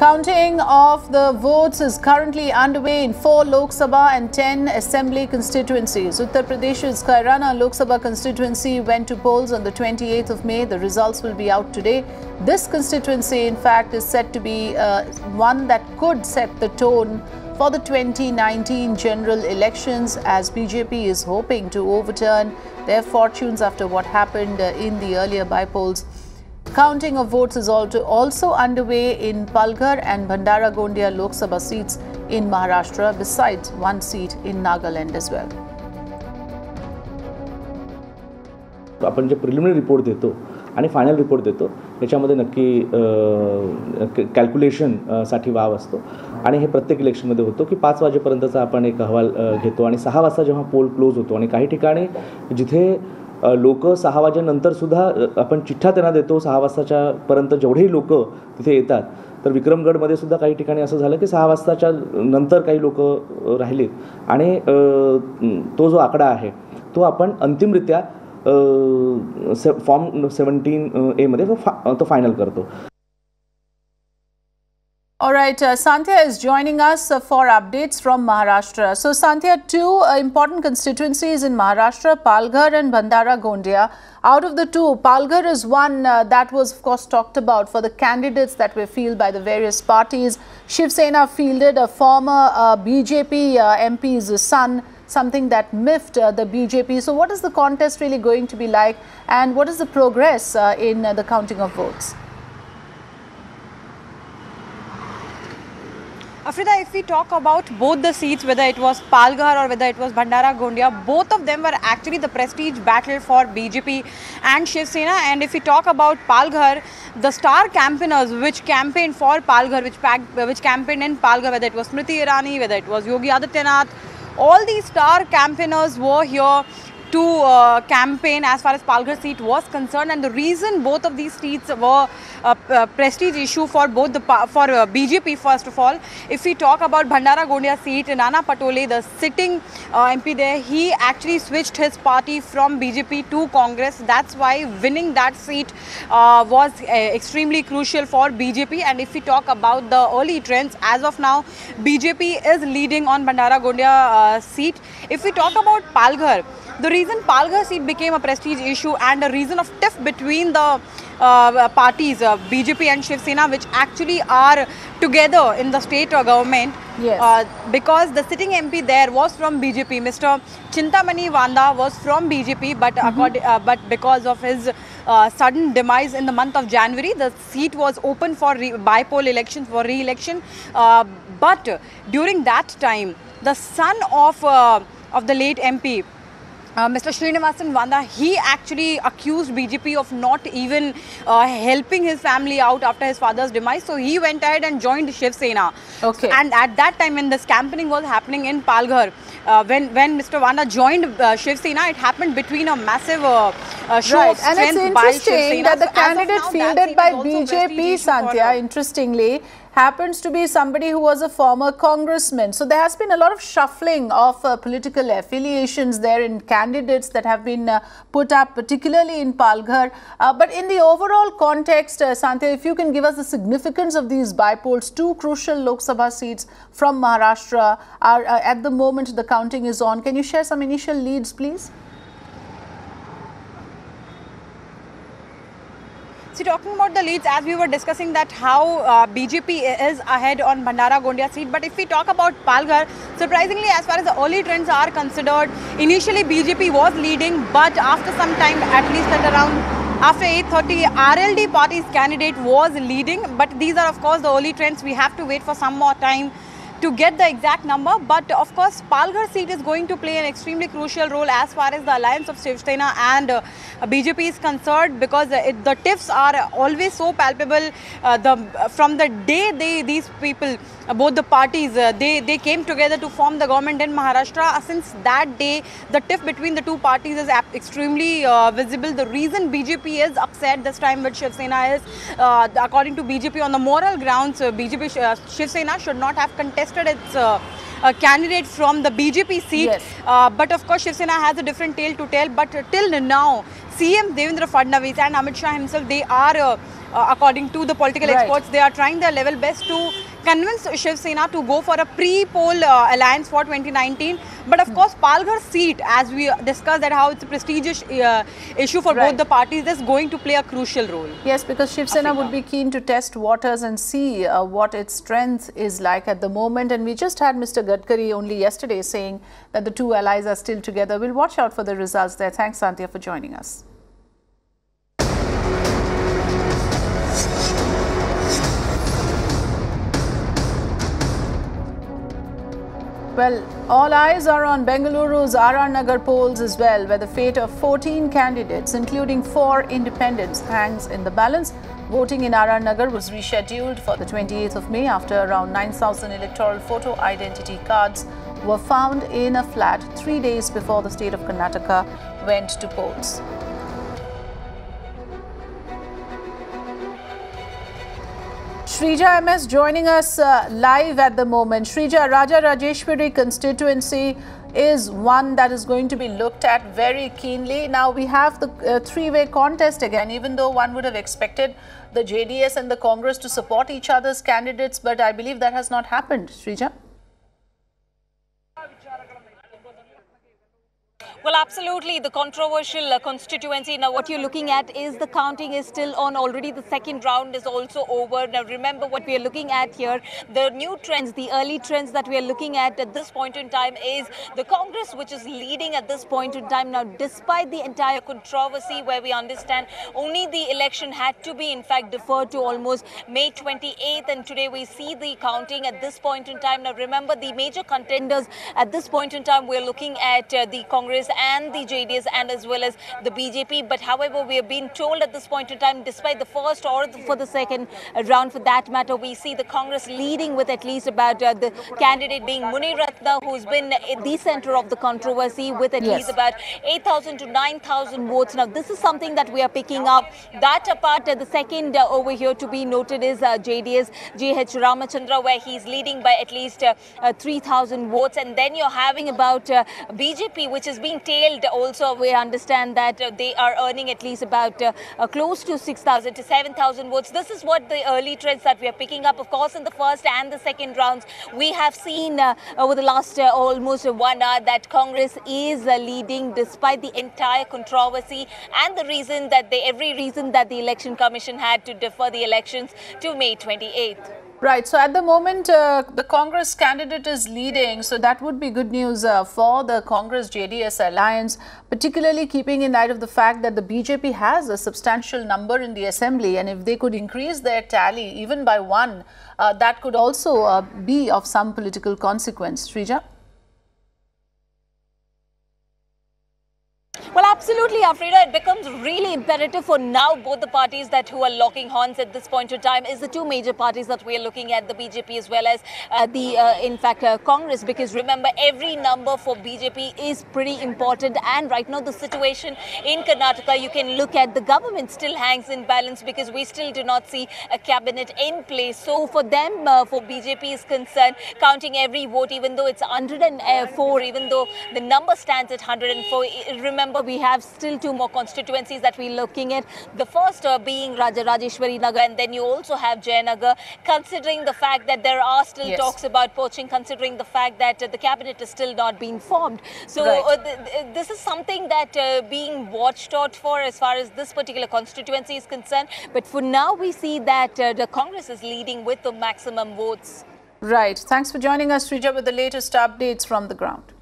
Counting of the votes is currently underway in 4 Lok Sabha and 10 Assembly constituencies. Uttar Pradesh's Kairana Lok Sabha constituency went to polls on the 28th of May. The results will be out today. This constituency, in fact, is said to be one that could set the tone for the 2019 general elections, as BJP is hoping to overturn their fortunes after what happened in the earlier bypolls. Counting of votes is also underway in Palghar and Bhandara Gondia Lok Sabha seats in Maharashtra, besides one seat in Nagaland as well. आपण जे preliminary report देतो आणि final report देतो याच्यामध्ये नक्की calculation साठी वाव असतो आणि हे प्रत्येक इलेक्शनमध्ये होतो की 5 वाजेपर्यंतचा आपण एक अहवाल घेतो आणि 6 वाजता जेव्हा पोल क्लोज होतो आणि काही ठिकाणी जिथे लोक 6 वाजेनंतर सुद्धा आपण चिठ्ठ्या त्यांना देतो 6 वाजताच्या पर्यंत जेवढेही लोक तिथे येतात तर विक्रमगडमध्ये सुद्धा काही ठिकाणी असं झालं की 6 वाजताच्या नंतर काही लोक राहिलेत आणि तो जो आकडा आहे तो आपण अंतिमरित्या फॉर्म 17A मध्ये तो फायनल करतो. All right, Santhya is joining us for updates from Maharashtra. So, Santhya, 2 important constituencies in Maharashtra, Palghar and Bhandara Gondia. Out of the 2, Palghar is one that was, of course, talked about for the candidates that were fielded by the various parties. Shiv Sena fielded a former BJP MP's son, something that miffed the BJP. So, what is the contest really going to be like, and what is the progress in the counting of votes? Afrida, if we talk about both the seats, whether it was Palghar or whether it was Bhandara Gondia, both of them were actually the prestige battle for BJP and Shiv Sena. And if we talk about Palghar, the star campaigners which campaigned for Palghar, which campaigned in Palghar, whether it was Smriti Irani, whether it was Yogi Adityanath, all these star campaigners were here to campaign as far as Palghar seat was concerned, and the reason both of these seats were a prestige issue for both for BJP. First of all, if we talk about Bhandara Gondia seat, Nana Patole, the sitting MP there, he actually switched his party from BJP to Congress. That's why winning that seat was extremely crucial for BJP. And if we talk about the early trends, as of now, BJP is leading on Bhandara Gondia seat. If we talk about Palghar, the reason Palghar seat became a prestige issue and a reason of tiff between the parties, BJP and Shiv Sena, which actually are together in the state government, yes. Because the sitting MP there was from BJP. Mr. Chintamani Vanda was from BJP, but but because of his sudden demise in the month of January, the seat was open for bypoll elections, for re-election. But during that time, the son of the late MP, Mr. Srinivasan Vanda, he actually accused BJP of not even helping his family out after his father's demise. So he went ahead and joined Shiv Sena. Okay. And at that time, when this campaigning was happening in Palghar, when Mr. Vanda joined Shiv Sena, it happened between a massive show of strength by Shiv Sena. And it's interesting that the candidate fielded by BJP, Santhya, interestingly, happens to be somebody who was a former congressman. So there has been a lot of shuffling of political affiliations there in candidates that have been put up, particularly in Palghar. But in the overall context, Santhya, if you can give us the significance of these bypolls, 2 crucial Lok Sabha seats from Maharashtra are at the moment the counting is on. Can you share some initial leads, please? So talking about the leads, as we were discussing that how BJP is ahead on Bhandara Gondia seat. But if we talk about Palghar, surprisingly, as far as the early trends are considered, initially BJP was leading, but after some time, at least at around after 8:30, RLD party's candidate was leading. But these are, of course, the early trends. We have to wait for some more time to get the exact number. But of course, Palghar seat is going to play an extremely crucial role as far as the alliance of Shiv Sena and BJP is concerned, because the tiffs are always so palpable. From the day these people, both the parties, they came together to form the government in Maharashtra. Since that day, the tiff between the two parties is extremely visible. The reason BJP is upset this time with Shiv Sena is, according to BJP, on the moral grounds, Shiv Sena should not have contested its a candidate from the BJP seat. Yes. But of course, Shiv Sena has a different tale to tell. But till now, CM Devendra Fadnavis and Amit Shah himself, they are according to the political experts, they are trying their level best to convince Shiv Sena to go for a pre-poll alliance for 2019. But of course, Palghar seat, as we discussed, that how it's a prestigious issue for both the parties, is going to play a crucial role. Yes, because Shiv Sena would be keen to test waters and see what its strength is like at the moment. And we just had Mr. Gadkari only yesterday saying that the two allies are still together. We'll watch out for the results there. Thanks, Santia, for joining us. Well, all eyes are on Bengaluru's RR Nagar polls as well, where the fate of 14 candidates, including 4 independents, hangs in the balance. Voting in RR Nagar was rescheduled for the 28th of May after around 9,000 electoral photo identity cards were found in a flat 3 days before the state of Karnataka went to polls. Shrija MS joining us live at the moment. Shrija, Raja Rajeshwari constituency is one that is going to be looked at very keenly. Now we have the three-way contest again, even though one would have expected the JDS and the Congress to support each other's candidates, but I believe that has not happened. Shrija? Well, absolutely. The controversial constituency. Now, what you're looking at is the counting is still on. Already the second round is also over. Now, remember what we are looking at here. The new trends, the early trends that we are looking at this point in time is the Congress, which is leading at this point in time. Now, despite the entire controversy where we understand only the election had to be, in fact, deferred to almost May 28th. And today we see the counting at this point in time. Now, remember the major contenders at this point in time. We're looking at the Congress and the JDS and as well as the BJP. But however, we have been told at this point in time, despite the first or for the second round for that matter, we see the Congress leading with at least about the candidate being Muniratna, who's been the center of the controversy with at least about 8,000 to 9,000 votes. Now, this is something that we are picking up. That apart, the second over here to be noted is JDS, JH Ramachandra, where he's leading by at least 3,000 votes. And then you're having about BJP, which is being tailed also. We understand that they are earning at least about close to 6,000 to 7,000 votes. This is what the early trends that we are picking up. Of course, in the first and the second rounds, we have seen over the last almost 1 hour that Congress is leading despite the entire controversy and the reason that every reason that the Election Commission had to defer the elections to May 28th. Right. So at the moment, the Congress candidate is leading. So that would be good news for the Congress-JDS alliance, particularly keeping in light of the fact that the BJP has a substantial number in the assembly. And if they could increase their tally even by 1, that could also be of some political consequence. Shrija? Well, absolutely, Afrida. It becomes really imperative for now both the parties that who are locking horns at this point in time is the two major parties that we are looking at, the BJP as well as Congress, because remember, every number for BJP is pretty important. And right now, the situation in Karnataka, you can look at the government still hangs in balance because we still do not see a cabinet in place. So for them, for BJP is concerned, counting every vote, even though it's 104, even though the number stands at 104, remember, we have still 2 more constituencies that we're looking at. The first being Raja Rajeshwari Nagar, and then you also have Jayanagar, considering the fact that there are still talks about poaching, considering the fact that the cabinet is still not being formed. So this is something that being watched out for as far as this particular constituency is concerned. But for now, we see that the Congress is leading with the maximum votes. Right. Thanks for joining us, Shrija, with the latest updates from the ground.